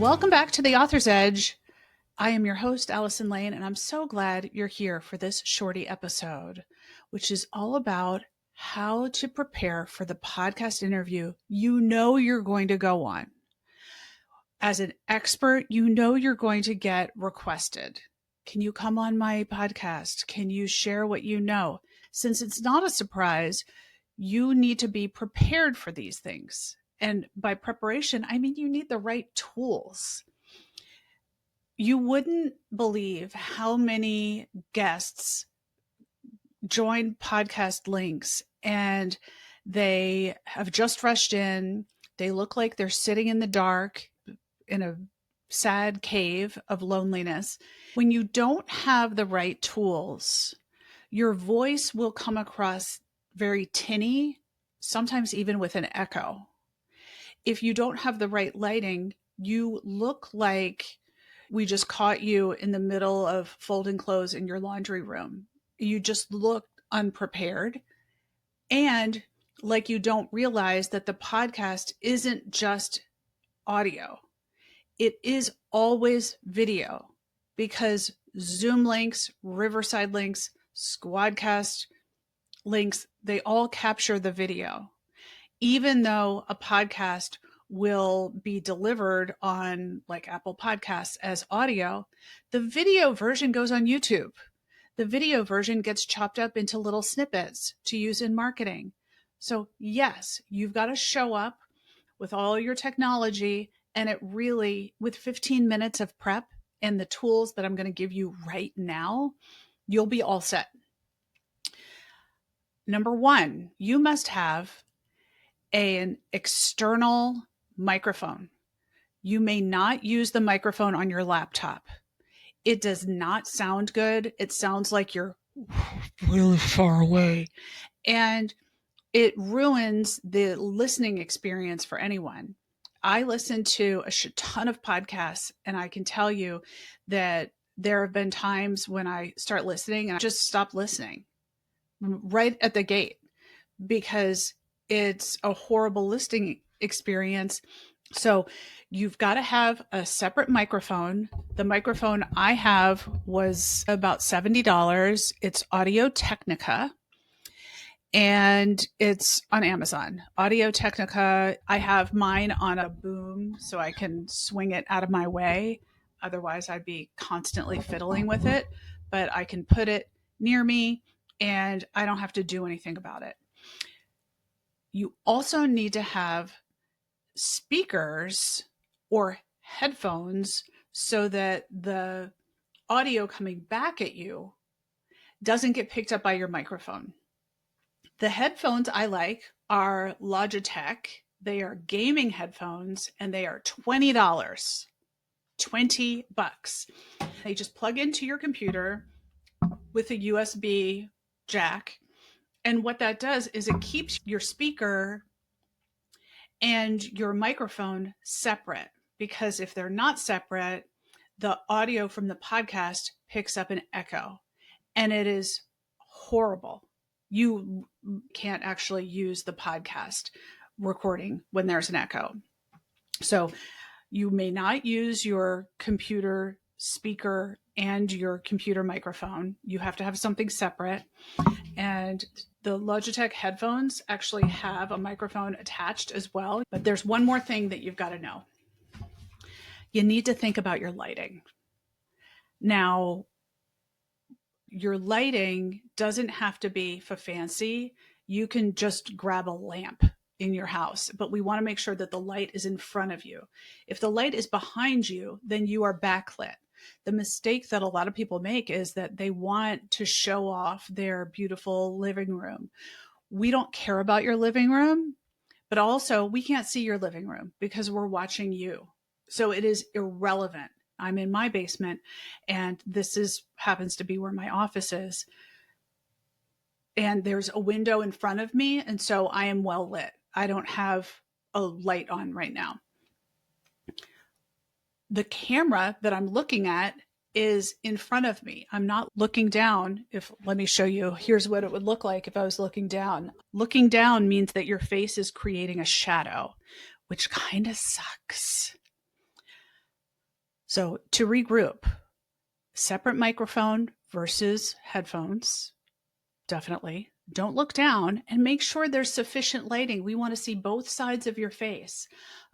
Welcome back to The Author's Edge. I am your host, Allison Lane, and I'm so glad you're here for this shorty episode, which is all about how to prepare for the podcast interview you know you're going to go on. As an expert, you know you're going to get requested. Can you come on my podcast? Can you share what you know? Since it's not a surprise, you need to be prepared for these things. And by preparation, I mean you need the right tools. You wouldn't believe how many guests join podcast links and they have just rushed in. They look like they're sitting in the dark in a sad cave of loneliness. When you don't have the right tools, your voice will come across very tinny, sometimes even with an echo. If you don't have the right lighting, you look like we just caught you in the middle of folding clothes in your laundry room. You just look unprepared, and like you don't realize that the podcast isn't just audio. It is always video, because Zoom links, Riverside links, Squadcast links, they all capture the video. Even though a podcast will be delivered on like Apple Podcasts as audio, the video version goes on YouTube. The video version gets chopped up into little snippets to use in marketing. So yes, you've got to show up with all your technology, and it really, with 15 minutes of prep and the tools that I'm going to give you right now, you'll be all set. Number one, you must have an external microphone. You may not use the microphone on your laptop. It does not sound good. It sounds like you're really far away, and it ruins the listening experience for anyone. I listen to a ton of podcasts, and I can tell you that there have been times when I start listening and I just stop listening right at the gate because it's a horrible listening experience. So you've got to have a separate microphone. The microphone I have was about $70. It's Audio Technica, and it's on Amazon. Audio Technica. I have mine on a boom so I can swing it out of my way. Otherwise, I'd be constantly fiddling with it, but I can put it near me and I don't have to do anything about it. You also need to have speakers or headphones so that the audio coming back at you doesn't get picked up by your microphone. The headphones I like are Logitech. They are gaming headphones and they are $20. $20. They just plug into your computer with a USB jack. And what that does is it keeps your speaker and your microphone separate, because if they're not separate, the audio from the podcast picks up an echo, and it is horrible. You can't actually use the podcast recording when there's an echo. So you may not use your computer speaker and your computer microphone. You have to have something separate. And the Logitech headphones actually have a microphone attached as well. But there's one more thing that you've got to know. You need to think about your lighting. Now, your lighting doesn't have to be for fancy. You can just grab a lamp in your house, but we want to make sure that the light is in front of you. If the light is behind you, then you are backlit. The mistake that a lot of people make is that they want to show off their beautiful living room. We don't care about your living room, but also we can't see your living room because we're watching you. So it is irrelevant. I'm in my basement, and this happens to be where my office is. And there's a window in front of me, and so I am well lit. I don't have a light on right now. The camera that I'm looking at is in front of me. I'm not looking down. Let me show you. Here's what it would look like if I was looking down. Looking down means that your face is creating a shadow, which kind of sucks. So to regroup, separate microphone versus headphones, definitely. Don't look down and make sure there's sufficient lighting. We want to see both sides of your face.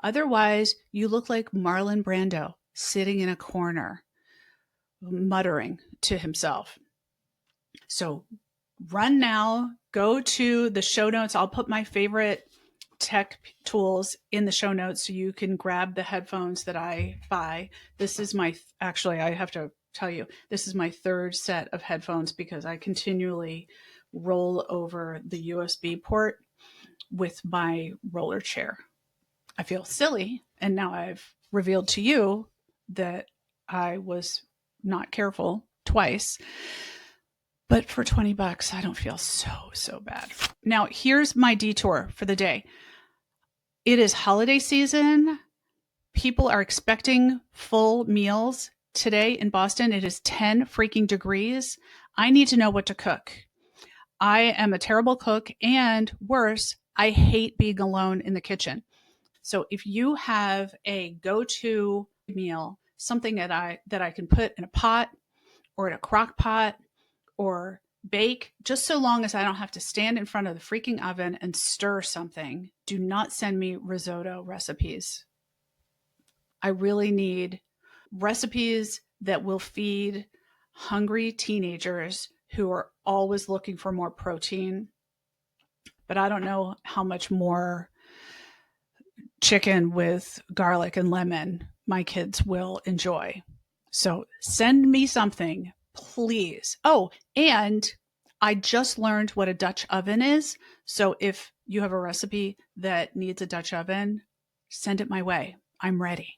Otherwise, you look like Marlon Brando sitting in a corner, muttering to himself. So run now, go to the show notes. I'll put my favorite tech tools in the show notes so you can grab the headphones that I buy. This is actually, I have to tell you, this is my third set of headphones because I continually roll over the USB port with my roller chair. I feel silly. And now I've revealed to you that I was not careful twice. But for $20, I don't feel so bad. Now, here's my detour for the day. It is holiday season. People are expecting full meals. Today in Boston, it is 10 freaking degrees. I need to know what to cook. I am a terrible cook, and worse, I hate being alone in the kitchen. So if you have a go-to meal, something that I can put in a pot or in a crock pot or bake, just so long as I don't have to stand in front of the freaking oven and stir something, do not send me risotto recipes. I really need recipes that will feed hungry teenagers who are always looking for more protein. But I don't know how much more chicken with garlic and lemon my kids will enjoy. So send me something, please. Oh, and I just learned what a Dutch oven is. So if you have a recipe that needs a Dutch oven, send it my way. I'm ready.